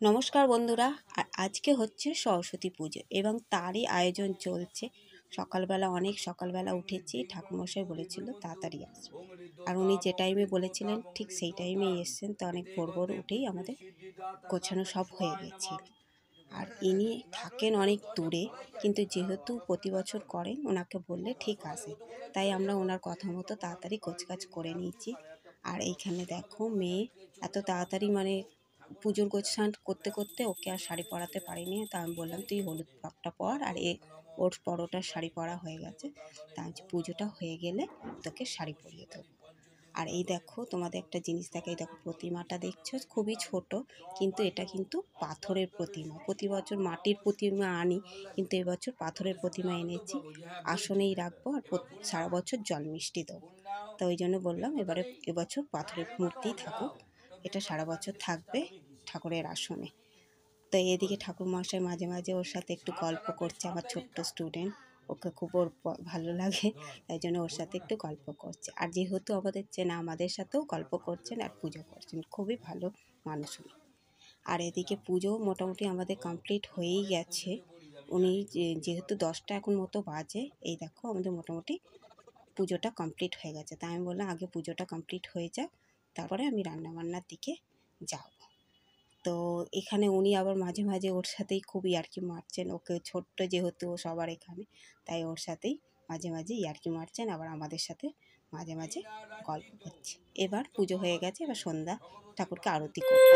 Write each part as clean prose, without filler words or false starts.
নমস্কার বন্ধুরা। আজকে হচ্ছে সরস্বতী পুজো এবং তারই আয়োজন চলছে। অনেক সকালবেলা উঠেছি, ঠাকুরমশাই বলেছিল তাড়াতাড়ি আসবে, আর উনি যে টাইমে বলেছিলেন ঠিক সেই টাইমেই এসছেন। তো অনেক ভোর ভোর উঠেই আমাদের গোছানো সব হয়ে গেছিল। আর ইনি থাকেন অনেক দূরে, কিন্তু যেহেতু প্রতি বছর করেন ওনাকে বললে ঠিক আসে, তাই আমরা ওনার কথা মতো তাড়াতাড়ি গোছগাছ করে নিয়েছি। আর এইখানে দেখো মেয়ে এত তাড়াতাড়ি পুজোর গোছান করতে করতে ওকে আর শাড়ি পরাতে পারিনি। তা আমি বললাম তুই হলুদ ফ্রকটা পর, আর ওর পরোটার শাড়ি পরা হয়ে গেছে, তা আমি পুজোটা হয়ে গেলে তোকে শাড়ি পরিয়ে দেবো। আর এই দেখো তোমাদের একটা জিনিস দেখো, এই দেখো প্রতিমাটা দেখছো, খুবই ছোট, কিন্তু এটা কিন্তু পাথরের প্রতিমা। প্রতি বছর মাটির প্রতিমা আনি, কিন্তু এবছর পাথরের প্রতিমা এনেছি। আসনেই রাখবো আর সারা বছর জল মিষ্টি দেবো। তো ওই জন্য বললাম এবছর পাথরের মূর্তি থাকুক, এটা সারা বছর থাকবে ঠাকুরের আসনে। তো এদিকে ঠাকুরমশাই মাঝে মাঝে ওর সাথে একটু গল্প করছে, আমার ছোট্ট স্টুডেন্ট, ওকে খুব ওর ভালো লাগে, তাই জন্য ওর সাথে একটু গল্প করছে। আর যেহেতু আমাদের চেনা, আমাদের সাথেও গল্প করছেন আর পুজো করছেন, খুবই ভালো মানুষ উনি। আর এদিকে পুজো মোটামুটি আমাদের কমপ্লিট হয়েই গেছে। উনি যেহেতু 10টা এখন মতো বাজে, এই দেখো আমাদের মোটামুটি পুজোটা কমপ্লিট হয়ে গেছে। তাই আমি বললাম আগে পুজোটা কমপ্লিট হয়ে যাক, তারপরে আমি রান্নাবান্নার দিকে যাব। তো এখানে উনি আবার মাঝে মাঝে ওর সাথেই খুব ইয়ার্কি মারছেন, ওকে ছোট্ট যেহেতু ও সবার এখানে, তাই ওর সাথেই মাঝে মাঝে ইয়ার্কি মারছেন, আবার আমাদের সাথে মাঝে মাঝে গল্প করছে। এবার পুজো হয়ে গেছে, এবার সন্ধ্যা ঠাকুরকে আরতি করবে।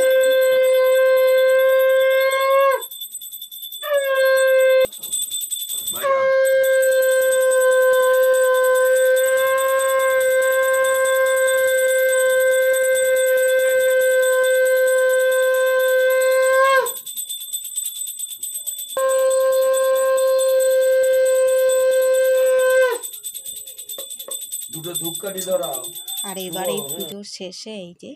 আর এবার এই পুজোর শেষে এই যে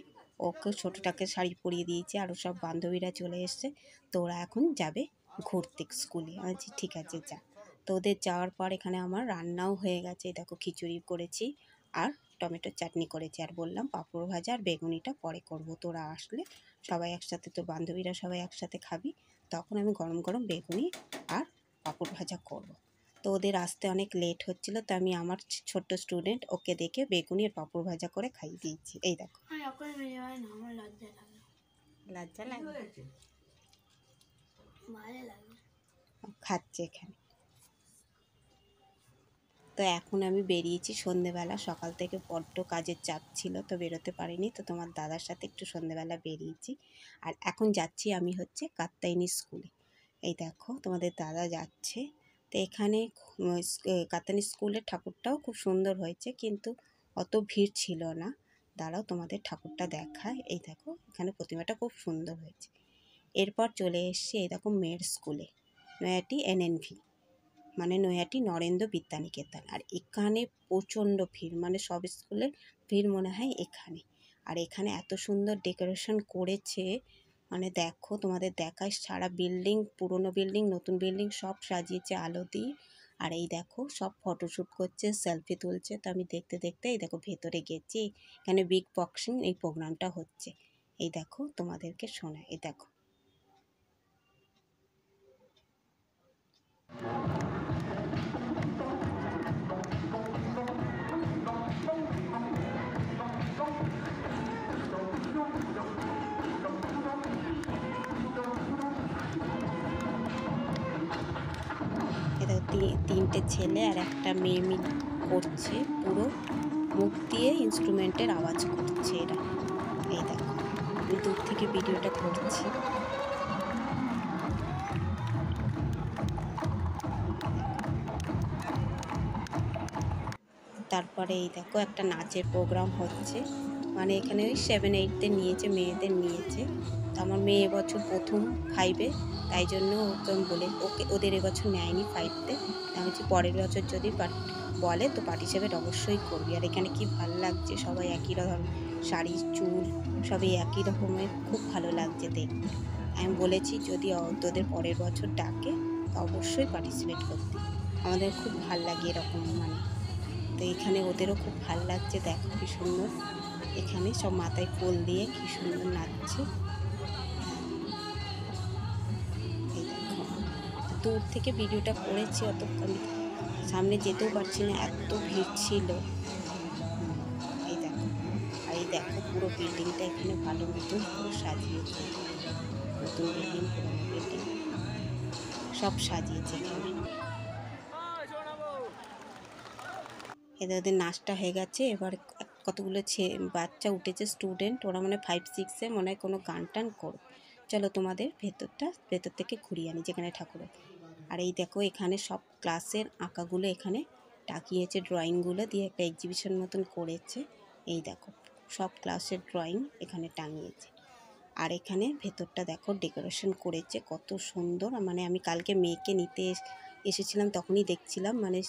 ওকে ছোটটাকে শাড়ি পরিয়ে দিয়েছে, আর সব বান্ধবীরা চলে এসছে। তো ওরা এখন যাবে ঘুরতে স্কুলে। আমি বলছি ঠিক আছে যা। তো ওদের যাওয়ার পর এখানে আমার রান্নাও হয়ে গেছে। দেখো খিচুড়ি করেছি আর টমেটোর চাটনি করেছি, আর বললাম পাঁপড় ভাজা আর বেগুনিটা পরে করব। তোরা আসলে সবাই একসাথে, তো বান্ধবীরা সবাই একসাথে খাবি, তখন আমি গরম গরম বেগুনি আর পাঁপড় ভাজা করব। তো ওদের আসতে অনেক লেট হচ্ছিল, তো আমি আমার ছোট্ট স্টুডেন্ট ওকে দেখে বেগুনি আর পাঁপড় ভাজা করে খাইয়ে দিয়েছি। এই দেখো লজ্জা লাগে, খাচ্ছে এখানে। তো এখন আমি বেরিয়েছি সন্ধেবেলা, সকাল থেকে বড্ড কাজের চাপ ছিল, তো বেরোতে পারিনি। তো তোমার দাদার সাথে একটু সন্ধেবেলা বেরিয়েছি, আর এখন যাচ্ছি আমি হচ্ছে কাত্যায়নী স্কুলে। এই দেখো তোমাদের দাদা যাচ্ছে। তো এখানে কাত্যায়নী স্কুলের ঠাকুরটাও খুব সুন্দর হয়েছে, কিন্তু অত ভিড় ছিল না। দাঁড়াও তোমাদের ঠাকুরটা দেখায়। এই দেখো এখানে প্রতিমাটা খুব সুন্দর হয়েছে। এরপর চলে এসছি এই দেখো মেয়ের স্কুলে, নয়াটি NNV, নয়াটি নরেন্দ্র বিদ্যানিকেতন। আর এখানে প্রচণ্ড ভিড়, সব স্কুলের ভিড় মনে হয় এখানে। আর এখানে এত সুন্দর ডেকোরেশন করেছে, দেখো তোমাদের দেখায়, সারা বিল্ডিং, পুরনো বিল্ডিং নতুন বিল্ডিং সব সাজিয়েছে আলো দিয়ে। আর এই দেখো সব ফটোশ্যুট করছে, সেলফি তুলছে। তো আমি দেখতে দেখতে এই দেখো ভেতরে গেছি, এখানে বিগ বক্সিং এই প্রোগ্রামটা হচ্ছে। এই দেখো তোমাদেরকে শোনায়, এই দেখো। তিনটে ছেলে আর একটা মেয়ে মিলে করছে, পুরো মুখ দিয়ে ইনস্ট্রুমেন্টের আওয়াজ করছে এরা। এই দেখো আমি দূর থেকে ভিডিওটা করছি। তারপরে এই দেখো একটা নাচের প্রোগ্রাম হচ্ছে, এখানে ওই 7-8দের নিয়েছে, মেয়েদের নিয়েছে। তো আমার মেয়ে এবছর প্রথম 5-এ, তাই জন্য ওকে বলে ওদের এবছর নেয়নি 5তে। আমি বলছি পরের বছর যদি বলে তো পার্টিসিপেট অবশ্যই করবি। আর এখানে কি ভালো লাগছে, সবাই একই রকম শাড়ি, চুল সবই একই রকমের, খুব ভালো লাগছে দেখতে। আমি বলেছি যদি তোদের পরের বছর ডাকে তো অবশ্যই পার্টিসিপেট করতে, আমাদের খুব ভাল লাগে এরকম। তো এখানে ওদেরও খুব ভাল লাগছে, দেখো কি সুন্দর, এখানে সব মাথায় ফুল দিয়ে কি সুন্দর নাচছে। দূর থেকে ভিডিওটা করেছি, অত আমি সামনে যেতেও পারছি না, এত ভিড় ছিল। এই দেখো, আর এই দেখো পুরো বিল্ডিংটা এখানে ভালো মতন পুরো সাজিয়েছে, নতুন বিল্ডিং পুরোনো বিল্ডিং সব সাজিয়েছে এখানে। এদের ওদের নাচটা হয়ে গেছে, এবার কতগুলো বাচ্চা উঠেছে, স্টুডেন্ট, ওরা মানে 5-6-এ মনে হয় কোনো গান টান করবে। চলো তোমাদের ভেতর থেকে ঘুরিয়ে আনি যেখানে ঠাকুরের। আর এই দেখো এখানে সব ক্লাসের আঁকাগুলো এখানে টাকিয়েছে, ড্রয়িংগুলো দিয়ে একটা এক্সিবিশন মতন করেছে। এই দেখো সব ক্লাসের ড্রয়িং এখানে টাঙিয়েছে। আর এখানে ভেতরটা দেখো ডেকোরেশন করেছে কত সুন্দর। মানে আমি কালকে মেয়েকে নিতে এসেছিলাম, তখনই দেখছিলাম, মানে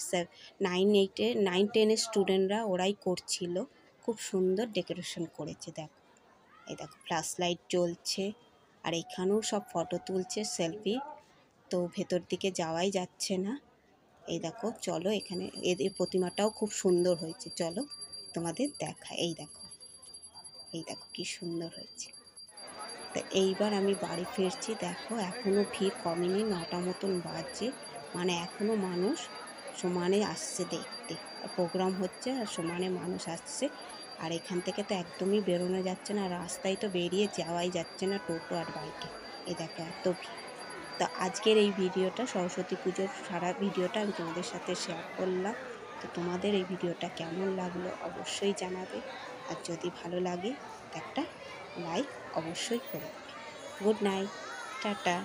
9-10-এর স্টুডেন্টরা ওরাই করছিল, খুব সুন্দর ডেকোরেশন করেছে। দেখো এই দেখো ফ্ল্যাশ লাইট জ্বলছে, আর এখানেও সব ফটো তুলছে, সেলফি। তো ভেতর দিকে যাওয়াই যাচ্ছে না। এই দেখো চলো, এখানে এদের প্রতিমাটাও খুব সুন্দর হয়েছে, চলো তোমাদের দেখা। এই দেখো কি সুন্দর হয়েছে। তো এইবার আমি বাড়ি ফিরছি, দেখো এখনও ভিড় কমেনি, 9টা মতন বাজছে, মানে এখনও মানুষ সমানে আসছে দেখতে, প্রোগ্রাম হচ্ছে আর সমানে মানুষ আসছে। আর এখান থেকে তো একদমই বেরোনো যাচ্ছে না, রাস্তায় তো বেরিয়ে যাওয়াই যাচ্ছে না টোটো আর বাইকে। এই দেখো এত ভিড়। তো আজকের এই ভিডিওটা, সরস্বতী পুজোর সারা ভিডিওটা আমি তোমাদের সাথে শেয়ার করলাম। তো তোমাদের এই ভিডিওটা কেমন লাগলো অবশ্যই জানাবে, আর যদি ভালো লাগে একটা লাইক অবশ্যই করে দেবে। Good night, tata.